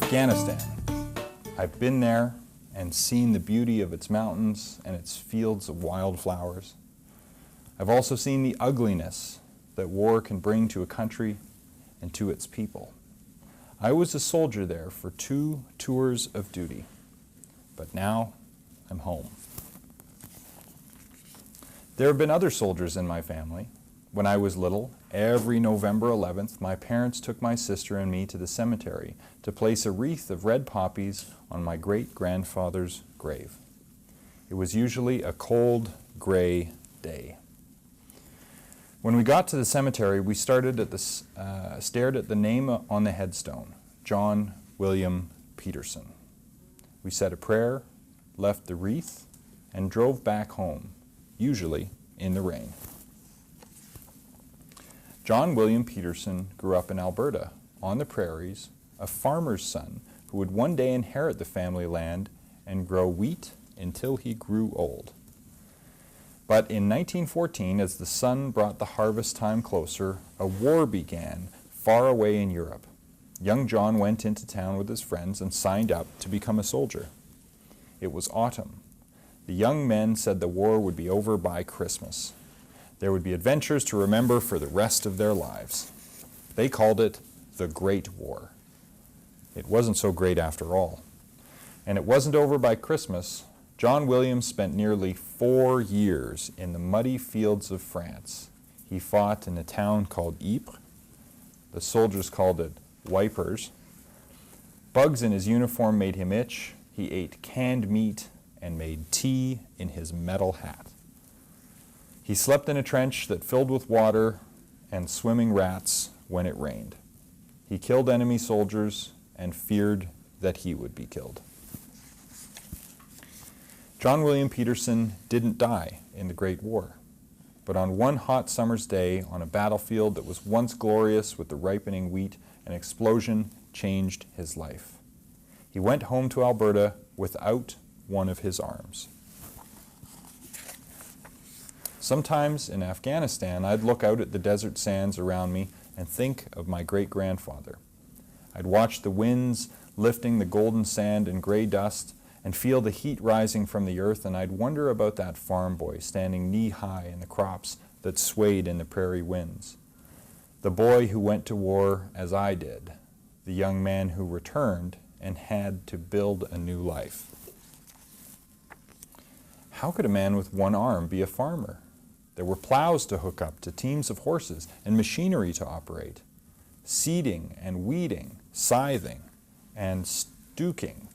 Afghanistan. I've been there and seen the beauty of its mountains and its fields of wildflowers. I've also seen the ugliness that war can bring to a country and to its people. I was a soldier there for 2 tours of duty, but now I'm home. There have been other soldiers in my family. When I was little, every November 11th, my parents took my sister and me to the cemetery to place a wreath of red poppies on my great-grandfather's grave. It was usually a cold, gray day. When we got to the cemetery, we stared at the name on the headstone, John William Peterson. We said a prayer, left the wreath, and drove back home, usually in the rain. John William Peterson grew up in Alberta, on the prairies, a farmer's son who would one day inherit the family land and grow wheat until he grew old. But in 1914, as the sun brought the harvest time closer, a war began far away in Europe. Young John went into town with his friends and signed up to become a soldier. It was autumn. The young men said the war would be over by Christmas. There would be adventures to remember for the rest of their lives. They called it the Great War. It wasn't so great after all. And it wasn't over by Christmas. John Williams spent nearly 4 years in the muddy fields of France. He fought in a town called Ypres. The soldiers called it wipers. Bugs in his uniform made him itch. He ate canned meat and made tea in his metal hat. He slept in a trench that filled with water and swimming rats when it rained. He killed enemy soldiers and feared that he would be killed. John William Peterson didn't die in the Great War, but on one hot summer's day on a battlefield that was once glorious with the ripening wheat, an explosion changed his life. He went home to Alberta without one of his arms. Sometimes in Afghanistan, I'd look out at the desert sands around me and think of my great-grandfather. I'd watch the winds lifting the golden sand and gray dust and feel the heat rising from the earth, and I'd wonder about that farm boy standing knee-high in the crops that swayed in the prairie winds. The boy who went to war as I did, the young man who returned and had to build a new life. How could a man with one arm be a farmer? There were plows to hook up to teams of horses and machinery to operate, seeding and weeding, scything and stooking,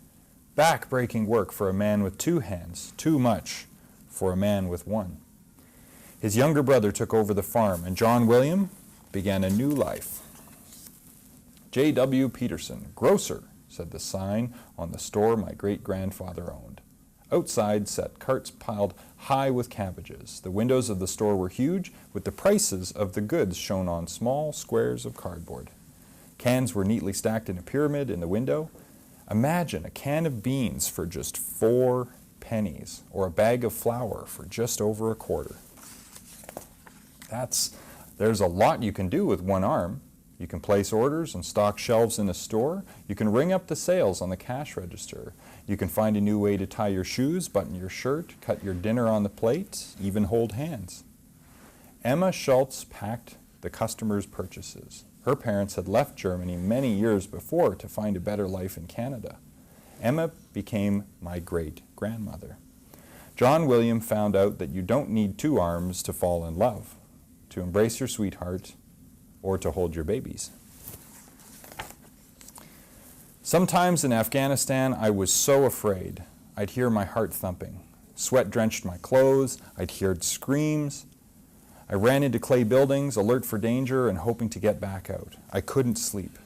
back-breaking work for a man with 2 hands, too much for a man with one. His younger brother took over the farm, and John William began a new life. J.W. Peterson, grocer, said the sign on the store my great-grandfather owned. Outside sat carts piled high with cabbages. The windows of the store were huge, with the prices of the goods shown on small squares of cardboard. Cans were neatly stacked in a pyramid in the window. Imagine a can of beans for just 4 pennies, or a bag of flour for just over a quarter. There's a lot you can do with one arm. You can place orders and stock shelves in a store. You can ring up the sales on the cash register. You can find a new way to tie your shoes, button your shirt, cut your dinner on the plate, even hold hands. Emma Schultz packed the customers' purchases. Her parents had left Germany many years before to find a better life in Canada. Emma became my great-grandmother. John William found out that you don't need 2 arms to fall in love, to embrace your sweetheart, or to hold your babies. Sometimes in Afghanistan, I was so afraid. I'd hear my heart thumping. Sweat drenched my clothes. I'd hear screams. I ran into clay buildings, alert for danger and hoping to get back out. I couldn't sleep.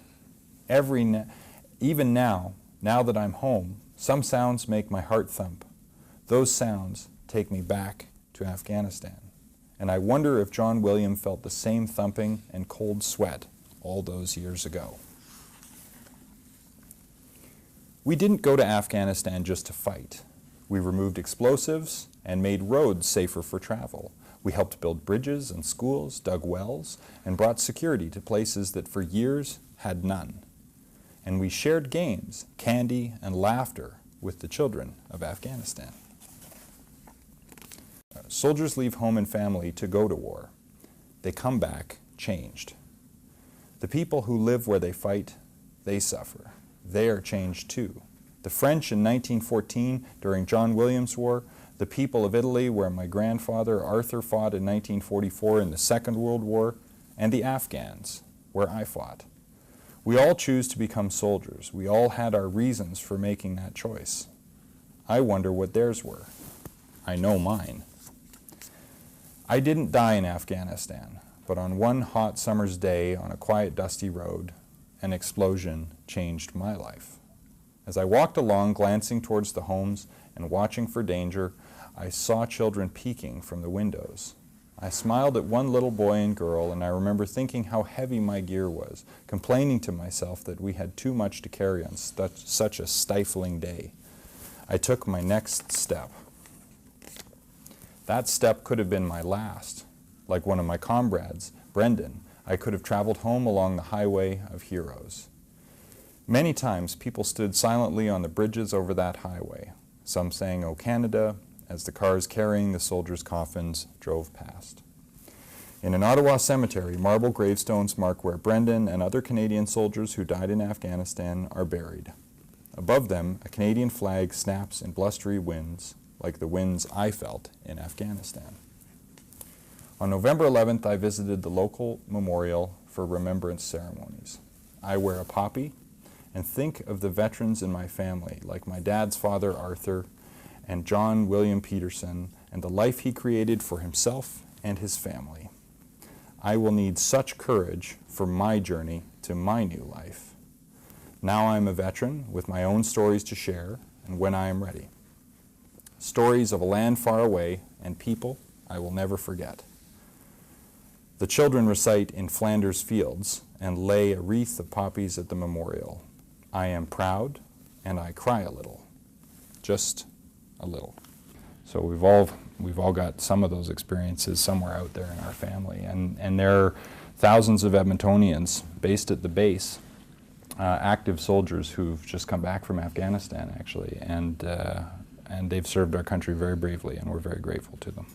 Even now that I'm home, some sounds make my heart thump. Those sounds take me back to Afghanistan. And I wonder if John William felt the same thumping and cold sweat all those years ago. We didn't go to Afghanistan just to fight. We removed explosives and made roads safer for travel. We helped build bridges and schools, dug wells, and brought security to places that for years had none. and we shared games, candy, and laughter with the children of Afghanistan. Soldiers leave home and family to go to war. They come back changed. The people who live where they fight, they suffer. They are changed too. The French in 1914 during John Williams' War, the people of Italy where my grandfather Arthur fought in 1944 in the Second World War, and the Afghans where I fought. We all choose to become soldiers. We all had our reasons for making that choice. I wonder what theirs were. I know mine. I didn't die in Afghanistan, but on one hot summer's day on a quiet, dusty road, an explosion changed my life. As I walked along, glancing towards the homes and watching for danger, I saw children peeking from the windows. I smiled at one little boy and girl, and I remember thinking how heavy my gear was, complaining to myself that we had too much to carry on such a stifling day. I took my next step. That step could have been my last. Like one of my comrades, Brendan, I could have traveled home along the highway of heroes. Many times people stood silently on the bridges over that highway. Some sang "O Canada" as the cars carrying the soldiers' coffins drove past. In an Ottawa cemetery, marble gravestones mark where Brendan and other Canadian soldiers who died in Afghanistan are buried. Above them, a Canadian flag snaps in blustery winds, like the winds I felt in Afghanistan. On November 11th, I visited the local memorial for remembrance ceremonies. I wear a poppy and think of the veterans in my family, like my dad's father, Arthur, and John William Peterson, and the life he created for himself and his family. I will need such courage for my journey to my new life. Now I am a veteran with my own stories to share, and when I am ready. Stories of a land far away and people I will never forget. The children recite "In Flanders Fields" and lay a wreath of poppies at the memorial. I am proud, and I cry a little, just a little. So we've all got some of those experiences somewhere out there in our family, and there are thousands of Edmontonians based at the base, active soldiers who've just come back from Afghanistan, actually, and they've served our country very bravely, and we're very grateful to them.